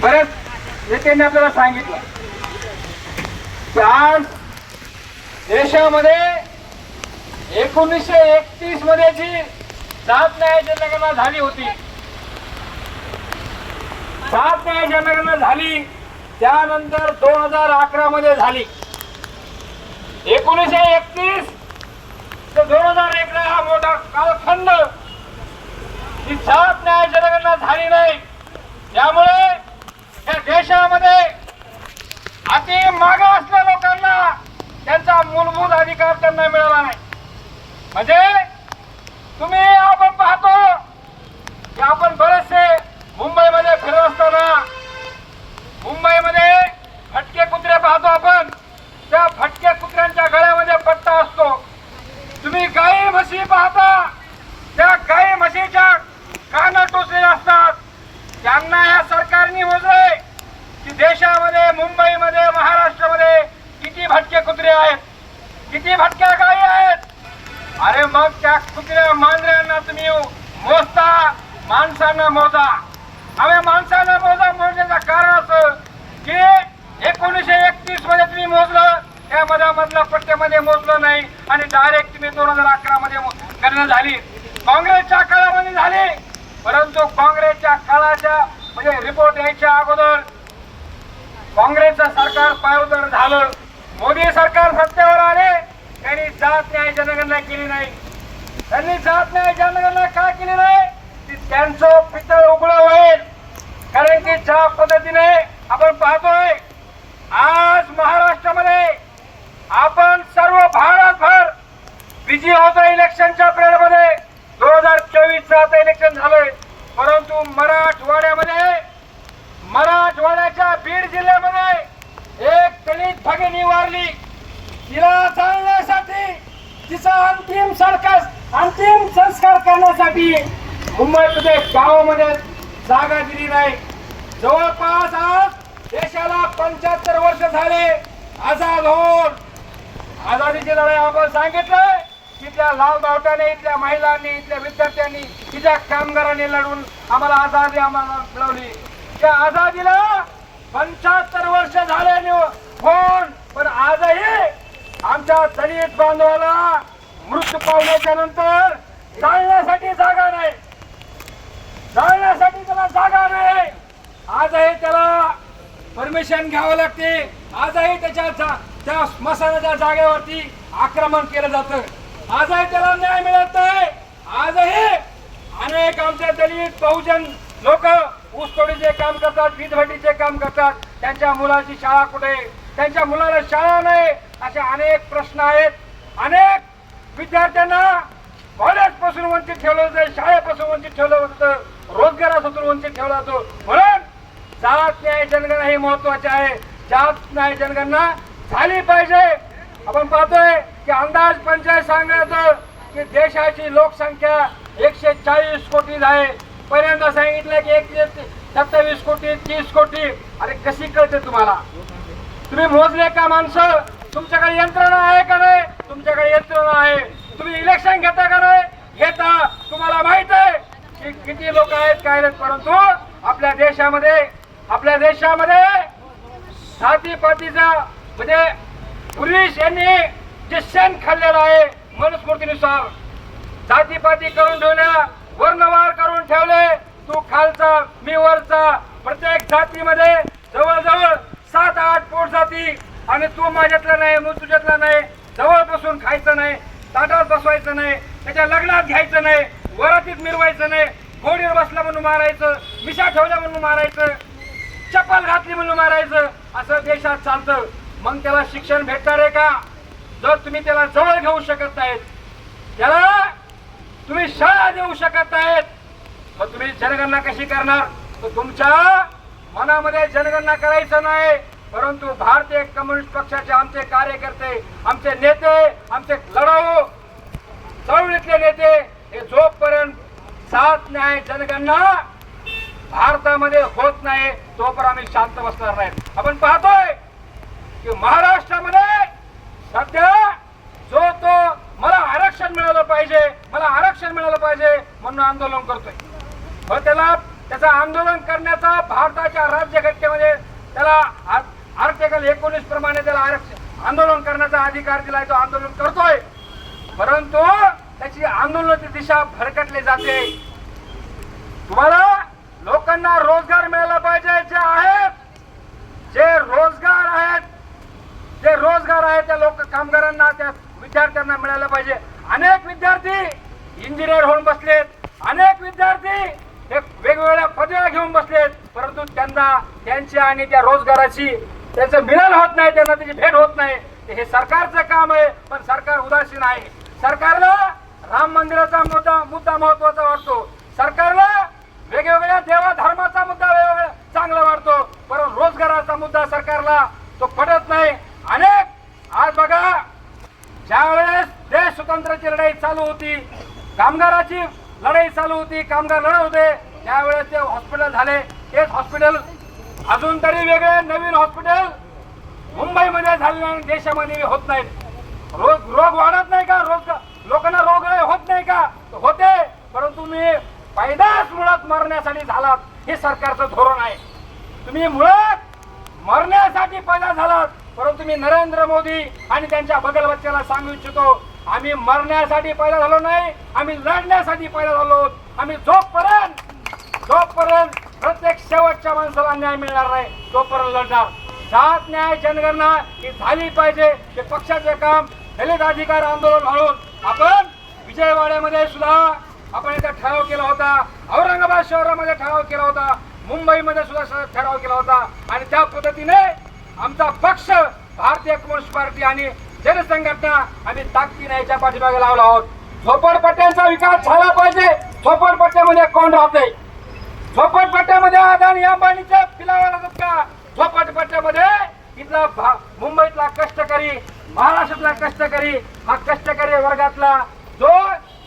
बरेच नेत्यांनी आपल्याला सांगितलं की आज देशामध्ये 1931 मध्ये जी सात न्याय जनगणना झाली होती, सात न्याय जनगणना झाली, त्यानंतर 2011 मध्ये झाली. 1931 ते 2001 हा मोठा कालखंड ही सात न्याय जनगणना झाली नाही. त्यामुळे या देशामध्ये अति मागासलेल्या लोकांना त्यांचा मूलभूत अधिकार त्यांना मिळाला नाही. म्हणजे तुम्ही आपण पाहतो की आपण बरेचसे मुंबईमध्ये फिरत असताना मुंबईमध्ये फटके कुत्रे पाहतो आपण. त्या फटके कुत्र्यांच्या गळ्यामध्ये पट्टा असतो. तुम्ही गाई म्हशी पाहता, त्या गाई म्हशीच्या कान टोचलेले असतात. त्यांना या सरकारने मोजले की देशामध्ये मुंबईमध्ये महाराष्ट्रामध्ये किती भटके कुत्रे आहेत, किती भटक्या गायी आहेत. अरे मग त्या कुत्र्या मांजऱ्यांना तुम्ही मोजता, माणसांना मोजा. आम्ही माणसांना मोजण्याचं कारण असं की 1931 मध्ये तुम्ही मोजलं, त्या मधल्या पट्ट्यामध्ये मोजलं नाही आणि डायरेक्ट तुम्ही 2011 मध्ये गणना झाली. काँग्रेसच्या काळामध्ये झाली, परंतु काँग्रेसच्या काळाच्या म्हणजे रिपोर्ट यायच्या अगोदर काँग्रेसचं सरकार पायउतार झालं. मोदी सरकार सत्तेवर आले, त्यांनी जात न्याय जनगणना केली नाही. त्यांनी जात न्याय जनगणना का केली नाही की त्यांचं पितळ उघडं होईल. कारण की ज्या पद्धतीने आपण पाहतोय आज महाराष्ट्रामध्ये आपण सर्व भारतभर बिझी होतो इलेक्शनच्या पिरियडमध्ये. 2024चं आता इलेक्शन झालंय, परंतु मराठवाड्याच्या बीड जिल्ह्यामध्ये एक दलित भगिनी वारली. तिला जाळण्यासाठी, तिचा अंतिम संस्कार करण्यासाठी मुंबईमध्ये गावामध्ये जागा दिली नाही. जवळपास आज देशाला 75 वर्ष झाले आझाद होऊन. आझादीची लढाई आपण सांगितलंय की त्या लाल बावटाने, इथल्या महिलांनी, इथल्या विद्यार्थ्यांनी, इथल्या कामगारांनी लढून आम्हाला आझादी मिळवली. त्या आझादीला 75 वर्ष झाले होऊन पण आजही आमच्या दलित बांधवाला मृत्यू पावल्याच्या नंतर जाळण्यासाठी जागा नाही, जाळण्यासाठी त्याला जागा नाही. आजही त्याला परमिशन घ्यावं लागते. आजही त्या स्मशानाच्या जागेवरती आक्रमण केलं जातं. आजही त्याला न्याय मिळत नाही. आजही अनेक आमचे दलित बहुजन लोक ऊसतोडीचे काम करतात, वीजभट्टीचे काम करतात. त्यांच्या मुलाची शाळा कुठे, त्यांच्या मुलाला शाळा नाही, असे अनेक प्रश्न आहेत. अनेक विद्यार्थ्यांना कॉलेजपासून वंचित ठेवलं होतं, शाळेपासून वंचित ठेवलं होतं, रोजगारापासून वंचित ठेवला जातो. म्हणून जात न्याय जनगणना ही महत्वाची आहे. जात न्याय जनगणना झाली पाहिजे. आपण पाहतोय की अंदाज पंचायत सांगतो की देशाची लोकसंख्या 140 कोटी आहे. पहिल्यांदा सांगितलं की 127 कोटी, 30 कोटी. अरे कशी कळते तुम्हाला? तुम्ही मोजले का माणसं? तुमच्याकडे यंत्रणा आहे का नाही? तुमच्याकडे यंत्रणा आहे. तुम्ही इलेक्शन घेता का नाही? घेता. तुम्हाला माहित आहे की किती लोक आहेत, काय आहेत. परंतु आपल्या देशामध्ये जातीपातीचा म्हणजे पुरुष यांनी जे शेण खाल्लेलं आहे मनुस्मृतीनुसार जातीपाती करून ठेवल्या, वर्णवार करून ठेवले. तू खालचा, मी वरचा. प्रत्येक जातीमध्ये जवळजवळ 7-8 पोट जाती आणि तू माझ्यातला नाही, मी तुझ्यातला नाही. जवळ बसून खायचं नाही, ताटात बसवायचं नाही, त्याच्या लग्नात घ्यायचं नाही, वरातीत मिरवायचं नाही, घोडीवर बसला म्हणून मारायचं, मिशा ठेवल्या म्हणून मारायचं, चप्पल घातली म्हणून मारायचं. असं देशात चालतं. मग त्याला शिक्षण भेटणार आहे का? जर तुम्ही त्याला जवळ घेऊ शकत नाहीत, त्याला तुम्ही शाळा देऊ शकत नाहीत, मग तुम्ही जनगणना कशी करणार? तर तुमच्या मनामध्ये जनगणना करायचं नाही, परंतु भारतीय कम्युनिस्ट पक्षाचे आमचे कार्यकर्ते, आमचे नेते, आमचे लढाऊ चळवळीतले नेते हे जोपर्यंत जात न्याय जनगणना भारतामध्ये होत नाही तोपर्यंत आम्ही शांत बसणार नाही. आपण पाहतोय की महाराष्ट्रामध्ये सध्या तो मला आरक्षण मिळालं पाहिजे, मला आरक्षण मिळालं पाहिजे म्हणून आंदोलन करतोय. त्याला त्याचं आंदोलन करण्याचा भारताच्या राज्यघटनेमध्ये त्याला आर्टिकल 19 प्रमाणे त्याला आंदोलन करण्याचा अधिकार दिलाय. तो आंदोलन करतोय, परंतु त्याची आंदोलनाची दिशा भरकटली जाते. तुम्हाला लोकांना रोजगार मिळाला पाहिजे. जे रोजगार आहेत त्या कामगारांना, त्या विद्यार्थ्यांना मिळायला पाहिजे. अनेक विद्यार्थी इंजिनियर होऊन बसलेत, अनेक विद्यार्थी हे वेगवेगळ्या पदव्या घेऊन बसलेत, परंतु त्यांना त्यांच्या आणि त्या रोजगाराची त्यांचं मिलन होत नाही, त्यांना त्याची भेट होत नाही. हे सरकारचं काम आहे, पण सरकार उदासीन आहे. सरकारला राम मंदिराचा मुद्दा महत्वाचा वाटतो, सरकारला वेगवेगळ्या देवा धर्माचा मुद्दा वेगवेगळा चांगला वाटतो, परंतु रोजगाराचा मुद्दा सरकारला तो पडत नाही. अनेक आज बघा, ज्या वेळेस देश स्वतंत्राची लढाई चालू होती, कामगाराची लढाई चालू होती, कामगार लढत होते, त्यावेळेस ते हॉस्पिटल झाले. तेच हॉस्पिटल अजून तरी वेगळे नवीन हॉस्पिटल मुंबईमध्ये झाले आणि देशामध्ये होत नाहीत. रोग वाढत नाही का? लोकांना रोग होत नाही का? होते, परंतु तुम्ही पैदाच मुळात मरण्यासाठी झालात, हे सरकारचं धोरण आहे. तुम्ही मुळात मरण्यासाठी पैदा झालात, परंतु मी नरेंद्र मोदी आणि त्यांच्या बगल बच्च्याला सांगू इच्छितो, आम्ही मरण्यासाठी पैदा झालो नाही, आम्ही लढण्यासाठी पैदा झालो. आम्ही जोपर्यंत प्रत्येक शेवटच्या माणसाला न्याय मिळणार नाही तोपर्यंत लढणार. जात न्याय जनगणना ही झाली पाहिजे, हे पक्षाचे काम. दलित अधिकार आंदोलन म्हणून आपण विजयवाड्यामध्ये सुद्धा आपण इथे ठराव केला होता, औरंगाबाद शहरामध्ये ठराव केला होता, मुंबईमध्ये सुद्धा ठराव केला होता, आणि त्या पद्धतीने आमचा पक्ष भारतीय कम्युनिस्ट पार्टी आणि जनसंघटना आम्ही ताकदीने याच्या पाठीमागे लावला आहोत. झोपडपट्ट्यांचा विकास झाला पाहिजे. झोपडपट्ट्यामध्ये कोण राहते? झोपडपट्ट्यामध्ये अदानी अंबानीच्या पिलावर राहतात का? झोपडपट्ट्यामध्ये इथला मुंबईतला कष्टकरी, महाराष्ट्रातला कष्टकरी, हा कष्टकरी वर्गातला जो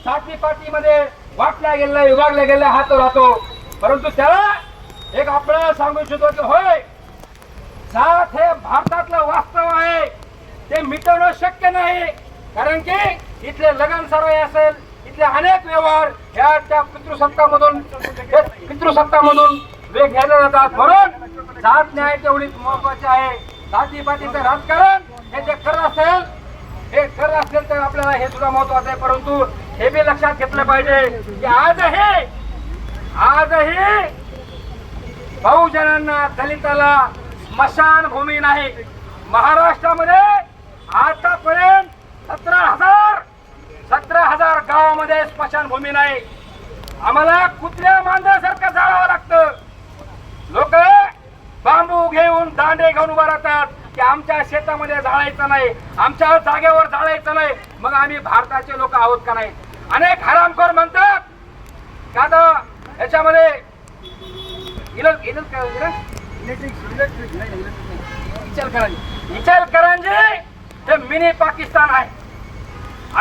जातीपातीमध्ये वाटला गेला, विभागला गेला, हा तो राहतो. परंतु त्याला एक आपल्याला सांगू इच्छितो की होय, जात हे भारतातलं वास्तव आहे, ते मिटवणं शक्य नाही. कारण की इथले लगन सराई असेल, इथले अनेक व्यवहार ह्या त्या पितृसत्तामधून वेग घ्यायला जातात. म्हणून जात न्याय तेवढीच महत्वाचे आहे. जातीपातीचं राजकारण हे जे करत असेल तर आपल्याला हे सुद्धा महत्वाचं आहे. परंतु हे बी लक्षात घेतलं पाहिजे की आजही बहुजनांना, दलिताला स्मशानभूमी नाही. महाराष्ट्रामध्ये आतापर्यंत 17,000 गावामध्ये स्मशानभूमी नाही. आम्हाला कुत्र्या मांजरासारखं जाळावं लागतं. लोक बांबू घेऊन, दांडे घेऊन उभा राहतात की आमच्या शेतामध्ये जाळायचं नाही, आमच्या जागेवर जाळायचं नाही. मग आम्ही भारताचे लोक आहोत का नाही? अनेक हरामखोर म्हणतात का आता याच्यामध्ये इचलकरंजी हे मिनी पाकिस्तान आहे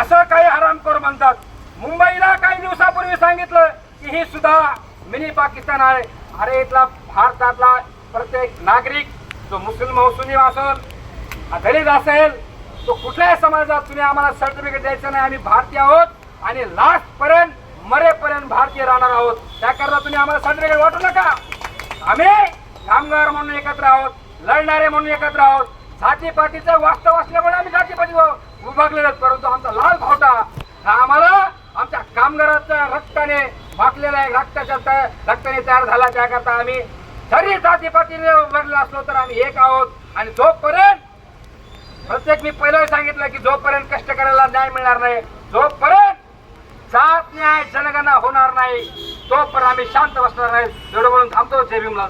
असं काही हरामखोर म्हणतात. मुंबईला काही दिवसापूर्वी सांगितलं की ही सुद्धा मिनी पाकिस्तान आहे. अरे इथला भारतातला प्रत्येक नागरिक, जो मुस्लिम असेल, दलित असेल, तो कुठल्याही समाजात तुम्ही आम्हाला सर्टिफिकेट द्यायचं नाही. आम्ही भारतीय आहोत आणि लास्ट पर्यंत मरेपर्यंत भारतीय राहणार आहोत. त्याकरता तुम्ही आम्हाला सर्टिफिकेट वाटू नका. आम्ही कामगार म्हणून एकत्र आहोत, लढणारे म्हणून एकत्र आहोत. जातीपातीचं वास्तव असल्यामुळे आम्ही जातीपाती विभागलेलो, परंतु आमचा लाल भावटा हा आम्हाला आमच्या कामगाराच्या रक्ताने भागलेला आहे, रक्ताने तयार झाला. त्याकरता आम्ही जरी जातीपातीने विभागलेला असलो तर आम्ही एक आहोत. आणि जोपर्यंत मी पहिलं सांगितलं की जोपर्यंत कष्टकऱ्याला न्याय मिळणार नाही, जोपर्यंत जात न्याय जनगणना होणार नाही, तोपर्यंत आम्ही शांत बसणार नाही. एवढं बोलून थांबतो. जय भीमला.